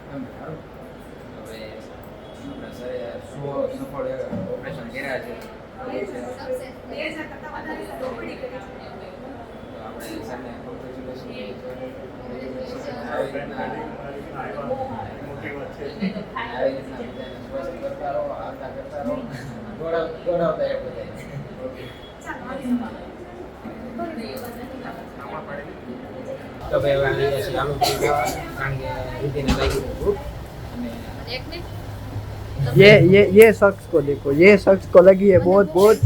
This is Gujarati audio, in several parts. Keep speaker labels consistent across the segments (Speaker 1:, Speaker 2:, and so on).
Speaker 1: હવે આપણા સરે સફળ ઓપરેશન કર્યા છે. તો આપણે સરને કોંગ્રેચ્યુલેશન આવી રીતના સ્વસ્થ કરતા રહો, આવતા કરતા રહો, દોડાવતા એ બધા. તો ભાઈ હવે આવી જશે આલુ પૂરી ખાવા, કારણ કે રીતિને લાગી ભૂખ. અને
Speaker 2: ये शख्स को देखो, ये शख्स को लगी है बहुत बहुत।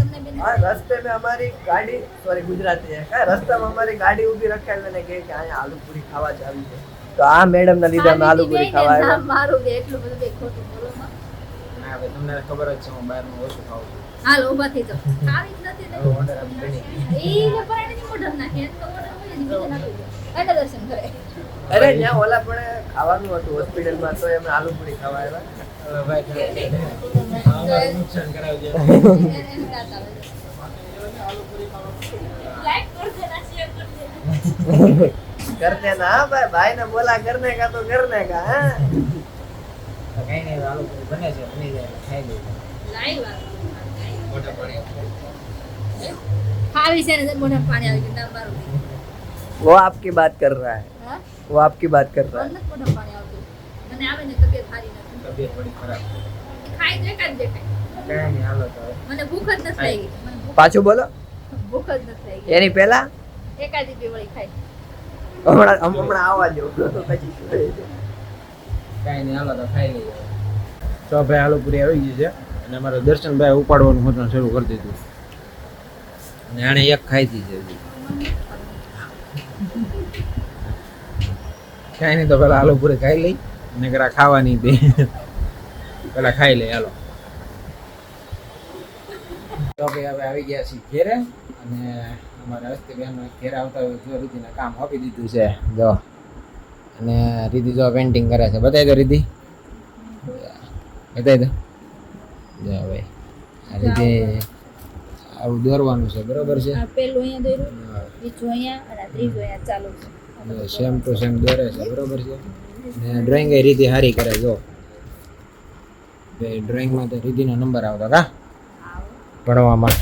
Speaker 2: हाँ, रास्ते में हमारी गाड़ी, सॉरी गुजराती है क्या, रास्ते में हमारी गाड़ी उभी रखे मैंने कही कि आया आलू पूरी खावा जावी है, तो आ मैडम ना લીધા મે આલુ પૂરી ખાવા આવ્યા.
Speaker 3: મારું બે એટલું બધું બે ખોટું બોલો માં.
Speaker 1: ના હવે તમને ખબર જ છે હું બહારનું ઓછું ખાઉં છું.
Speaker 3: હાલ ઊભા થઈ જાઓ. ખાવી જ નથી ને.
Speaker 1: હવે ઓર્ડર આપી બની.
Speaker 3: ઈ ને પરાણે મોઢમ નાખે તો ઓર્ડર હોય ને બીજે નાખી દો. એટલે દર્શન કરે.
Speaker 2: અરે ત્યાં ઓલા પણ ખાવાનું હતું હોસ્પિટલમાં, તો એમ આલુ પૂરી ખાવા આવ્યા.
Speaker 1: હવે ભાઈ નુકસાન કરાવજો.
Speaker 3: એને રાત આવે. લાઈક કરજે ના શેર કરજે.
Speaker 2: करने ना भाई, भाई ने बोला करने का तो करने का है.
Speaker 1: તો કઈ નહીં આલુ પૂરી બને છે, બની જાય એટલે ખાઈ લઈએ.
Speaker 3: લાઈવ
Speaker 1: મોટા પાણી
Speaker 3: ખાવી છે ને મોઢા પાણી આવી ગયું ના મારું.
Speaker 2: वो आपकी बात कर रहा है,
Speaker 3: હા
Speaker 2: वो आपकी बात कर रहा है.
Speaker 3: મને મોઢા પાણી આવતું. મને આવે ને તબિયત સારી નથી.
Speaker 1: તબિયત થોડી ખરાબ.
Speaker 3: ખાઈ દે કાઢ દે કાઈ.
Speaker 1: કઈ નહીં હાલો તો હવે.
Speaker 3: મને ભૂખ જ નથી લાગી. મને
Speaker 2: પાછું બોલો.
Speaker 3: ભૂખ જ નથી લાગી.
Speaker 2: એની પહેલા
Speaker 3: એકાદી બે વળી ખાઈ.
Speaker 2: હમણાં આવવા દો પછી
Speaker 1: કઈ નહીં હાલો તો ખાઈ લઈએ. તો ભાઈ આલુ પૂરી આવી ગઈ છે અને અમારે દર્શનભાઈ ઉપાડવાનું હોતું શરૂ કરી દીધું અને આણે એક ખાઈ છે હજી. કઈ નહીં તો પેલા આલુ પૂરી ખાઈ લઈ અને કરા ખાવાની દે પેલા ખાઈ લઈ હાલો. તો ભાઈ હવે આવી ગયા છીએ ઘેરે અને અમારા હસ્તી બહેનો ઘેરે આવતા હોય જો રીતિના કામ આપી દીધું છે જો. અને રીતિ જો પેન્ટિંગ કરે છે, બતાવી દો રીતિ, બતાવી દો. જો ભાઈ આ રીતે આવું દોરવાનું છે, બરોબર છે.
Speaker 3: આ પેલું અહીંયા દોર્યું, બીજું અહીંયા અને આ ત્રીજું અહીંયા ચાલુ છે.
Speaker 1: સેમ ટુ સેમ દોરે છે, બરોબર છે. ને ડ્રોઈંગ એ રીતિ સારી કરે જો. ભાઈ ડ્રોઈંગમાં તો રીતિનો નંબર આવતો કા ભણવામાં.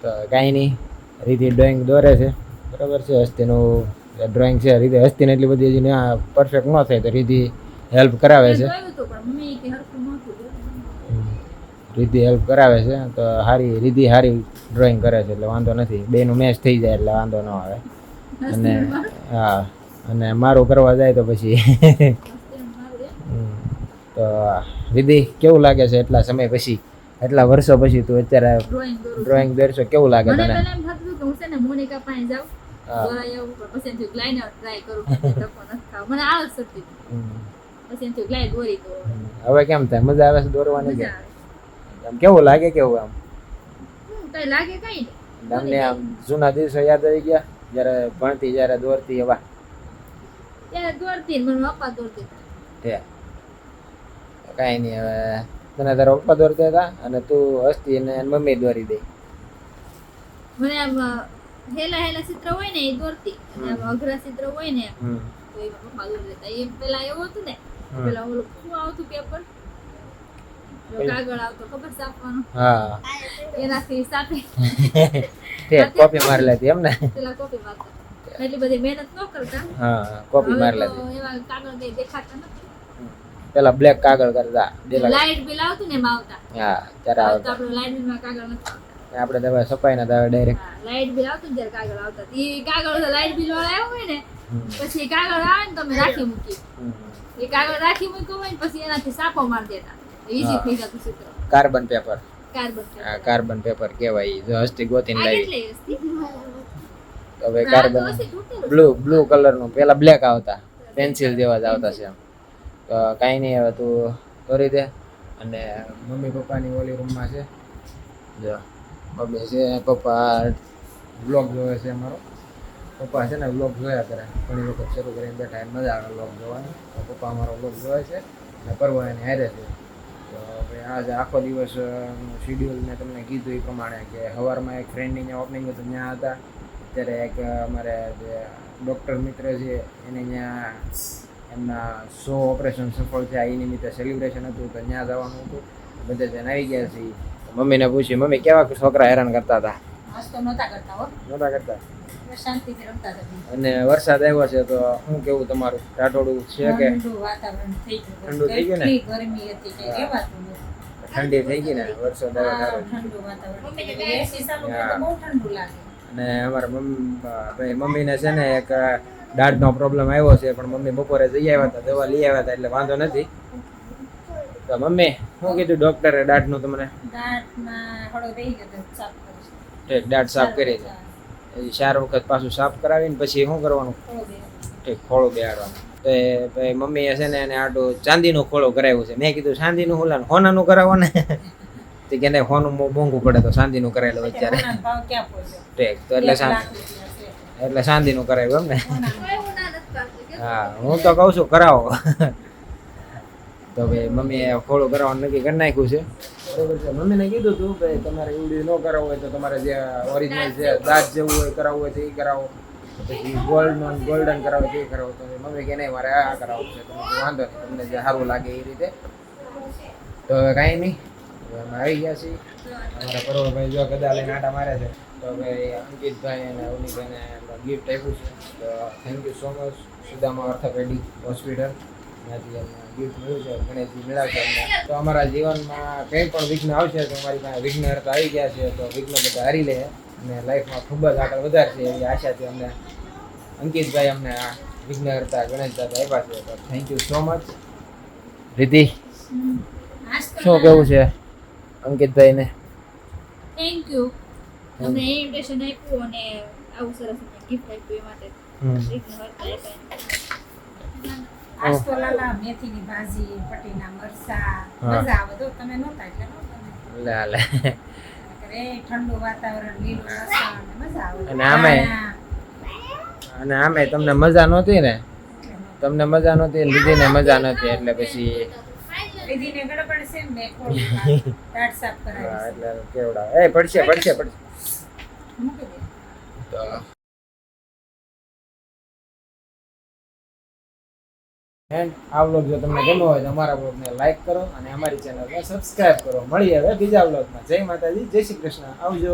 Speaker 1: તો કાંઈ નહીં, રીતિ ડ્રોઈંગ દોરે છે, બરાબર છે. હસ્તીનું ડ્રોઈંગ છે, રીતે હસ્તીને એટલી બધી હજી પરફેક્ટ ન થાય તો રીતિ હેલ્પ કરાવે છે. રીતિ હેલ્પ કરાવે છે તો સારી રીતિ સારી ડ્રોઈંગ કરે છે એટલે વાંધો નથી. બેનું મેચ થઈ જાય એટલે વાંધો ન આવે. અને હા, અને મારું કરવા જાય તો પછી તો રીતિ કેવું લાગે છે એટલા સમય પછી, એટલા વર્ષો પછી તું અત્યારે ડ્રોઈંગ દોરશો, કેવું લાગે તને?
Speaker 3: મોનિકા પાસે જાઉં પછી એમ થયું લાઈને ટ્રાય કરું, મને આળસ થતી પછી એમ થયું લાઈ દોરી તો
Speaker 1: હવે કેમ થાય, મજા આવે છે દોરવાની કે આમ કેવું લાગે, કેવું આમ
Speaker 3: કઈ લાગે કઈ
Speaker 1: તમને આમ જૂના દિવસો યાદ આવી ગયા જ્યારે ભણતી, જ્યારે દોરતી એવા?
Speaker 3: ત્યારે દોરતી મને પપ્પા દોરતી
Speaker 1: તે કાંઈ નહીં, હવે તને તારા પપ્પા દોરતા હતા અને તું હસતી અને મમ્મી દોરી દે.
Speaker 3: મને આમ હેલા હેલા ચિત્ર હોય ને એ દોરતી, અને આમ અઘરા ચિત્ર હોય ને તો એ પપ્પા દોરી દેતા. એ પેલા એવું હતું ને, પેલા ઓલું શું આવતું પેપર, કાગળ આવતો ખબર છાપવાનું,
Speaker 1: હા
Speaker 3: એનાથી સાથે
Speaker 1: તે કોપી મારી લેતી એમ ને?
Speaker 3: પેલા કોપી મારતા, એટલી બધી મહેનત ન કરતા.
Speaker 1: હા કોપી મારી
Speaker 3: હવે
Speaker 1: લેતી.
Speaker 3: તો એવા કાગળ કઈ દેખાતા નથી.
Speaker 1: પેલા બ્લેક કાગળ કરતા
Speaker 3: લાઇટ બિલ આવતું ને એમાં આવતા.
Speaker 1: હા ત્યારે
Speaker 3: હવે તો
Speaker 1: આવતા.
Speaker 3: આપણે લાઇટ બિલમાં કાગળ નથી આવતા.
Speaker 1: આપણે તો હવે સફાઈ ના હવે ડાયરેક્ટ
Speaker 3: લાઇટ બિલ આવતું ને ત્યારે કાગળ આવતા. એ કાગળ લાઇટ બિલ વાળા આવ્યો હોય ને પછી એ કાગળ આવે ને તમે રાખી મૂકી, એ કાગળ રાખી મૂક્યો હોય ને પછી એનાથી સાપો મારી દેતા, ઈઝી થઈ જતું ચિત્ર.
Speaker 1: કાર્બન પેપર,
Speaker 3: કાર્બન
Speaker 1: હા કાર્બન પેપર કહેવાય. જો હસ્તી ગોતીને લાવી
Speaker 3: કેટલી હસ્તી
Speaker 1: તો હવે કાર્બન બ્લુ કલરનું, પેલા બ્લેક આવતા પેન્સિલ જેવા જ આવતા છે એમ. તો કાંઈ નહીં, હવે તું કરી દે. અને મમ્મી પપ્પાની ઓલી રૂમમાં છે જો મમ્મી છે, પપ્પા બ્લોગ જોવે છે. અમારો પપ્પા છે ને બ્લોગ જોયા કરે, ઘણી વખત શરૂ કરીને બેઠા એને મજા આવે બ્લોગ જોવાની. તો પપ્પા અમારો બ્લોગ જોવે છે અને પરવા એને હારે છે. તો ભાઈ આજે આખો દિવસ શિડ્યુલ મેં તમને કીધું એ પ્રમાણે કે સવારમાં એક ફ્રેન્ડની ત્યાં ઓપનિંગ હતું, ત્યાં હતા. અત્યારે એક અમારે જે ડૉક્ટર મિત્ર છે એને ત્યાં એમના 100 ઓપરેશન સફળ થયા એ નિમિત્તે સેલિબ્રેશન હતું તો ત્યાં જવાનું હતું. બધા જણ આવી ગયા છે. મમ્મીને પૂછ્યું, મમ્મી કેવા છોકરા હેરાન કરતા હતા?
Speaker 3: આજ તો નહોતા કરતા હો,
Speaker 1: નહોતા કરતા.
Speaker 3: બસ શાંતિથી રમતા હતા.
Speaker 1: અને વરસાદ આવ્યો છે તો શું કેવું તમારું? ટાટોડું છે કે
Speaker 3: ઠંડુ વાતાવરણ થઈ ગયું.
Speaker 1: ઠંડુ થઈ ગયું ને?
Speaker 3: કેટલી ગરમી હતી કે રહેવાતું નહોતું.
Speaker 1: ઠંડી થઈ ગઈ ને વરસાદ આવ્યો
Speaker 3: હા,
Speaker 1: ત્યારે.
Speaker 3: ઠંડુ વાતાવરણ. એસી ચાલુ હોય તો બહુ ઠંડુ લાગે.
Speaker 1: અને અમારા મમ્મીને છે ને એક દાઢનો પ્રોબ્લેમ આવ્યો છે પણ મમ્મી બપોરે જઈ આવ્યા હતા, દવા લઈ આવ્યા હતા એટલે વાંધો નથી. તો મમ્મી શું કીધું ડૉક્ટરે દાઢનું તમને?
Speaker 3: દાંતમાં હળો રહી ગયો તો સાફ કરીશ.
Speaker 1: ઠીક, દાઢ સાફ કરી છે. પછી 4 વખત પાછું સાફ કરાવીને પછી શું કરવાનું?
Speaker 3: થોડો બે
Speaker 1: ઠીક, ખોળો બેહાડવાનું. તો એ ભાઈ મમ્મીએ છે ને એને આટલું ચાંદીનું ખોળો કરાવ્યું છે. મેં કીધું ચાંદીનું હુલાનું હોનાનું કરાવો ને. તે કે નહીં, હોનું મોંઘું પડે તો ચાંદીનું કરાયેલું અત્યારે.
Speaker 3: હોનાનો ભાવ ક્યાં પહોંચ્યો?
Speaker 1: ઠીક, તો એટલે
Speaker 3: 1 લાખ રૂપિયા છે.
Speaker 1: એટલે ચાંદીનું કરાવ્યું એમ ને?
Speaker 3: હોનાનો.
Speaker 1: હા, હું તો કહું છું કરાવો. તો ભાઈ મમ્મીએ ખોળું કરાવવાનું નક્કી કરી નાખ્યું છે. બરોબર છે. મમ્મીને કીધું હતું કે તમારે એવડી ન કરાવવું હોય તો તમારે જે ઓરિજિનલ જે દાંત જેવું હોય કરાવવું હોય તો એ કરાવો, પછી ગોલ્ડન કરાવો તો એ કરાવો. તો મમ્મી કે નહીં મારે આ કરાવવું છે. તમે વાંધો નહીં, તમને જે સારું લાગે એ રીતે. તો હવે કાંઈ નહીં, હવે અમે આવી ગયા છીએ. અમારા પરોળભાઈ જો ગદા લઈને આટા મારે છે. તો ભાઈ અંકિતભાઈ અને અવનીભાઈને ગિફ્ટ આપ્યું છે. તો thank you so much Sudama orthopaedic hospital. ત્યાંથી અમને ગિફ્ટ મળ્યું છે, ગણેશજી મળ્યા છે અમને. તો અમારા જીવનમાં કંઈ પણ વિઘ્ન આવશે તો અમારી પાસે વિઘ્નહર્તા આવી ગયા છે. તો વિઘ્ન બધા હારી લે અને લાઈફમાં ખૂબ જ આગળ વધારશે એવી આશા છે અમને. અંકિતભાઈ અમને આ વિઘ્નહર્તા ગણેશ દાદા આપ્યા છે. તો થેન્ક યુ સો મચ. રીતિ શું કેવું છે અંકિતભાઈને?
Speaker 3: Thank you. તમને ઇન્વિટેશન આપ્યું અને આવું સરસ ગિફ્ટ આપ્યું એ માટે. આજ તો લાલા મેથીની ભાજી, પટીના મરચા, મજા આવે તો તમે નહોતા એટલે નહોતા.
Speaker 1: લે
Speaker 3: અરે ઠંડુ વાતાવરણ, લીલું લસણ, મજા આવે.
Speaker 1: અને આમે તમને મજા નહોતી ને? તમને મજા નહોતી, લીધીને મજા નથી એટલે પછી
Speaker 3: લીધીને ગડબડ છે ને મેં ખોલી દાંત સાફ કરાવી.
Speaker 1: એટલે કેવડા એ પડશે.
Speaker 3: મૂકી દે.
Speaker 1: તો એન્ડ આ વ્લોગ જો તમને ગમ્યો હોય તો અમારા વ્લોગને લાઈક કરો અને અમારી ચેનલને સબસ્ક્રાઇબ કરો. મળીએ હવે બીજા વ્લોગમાં. જય માતાજી, જય શ્રી કૃષ્ણ, આવજો.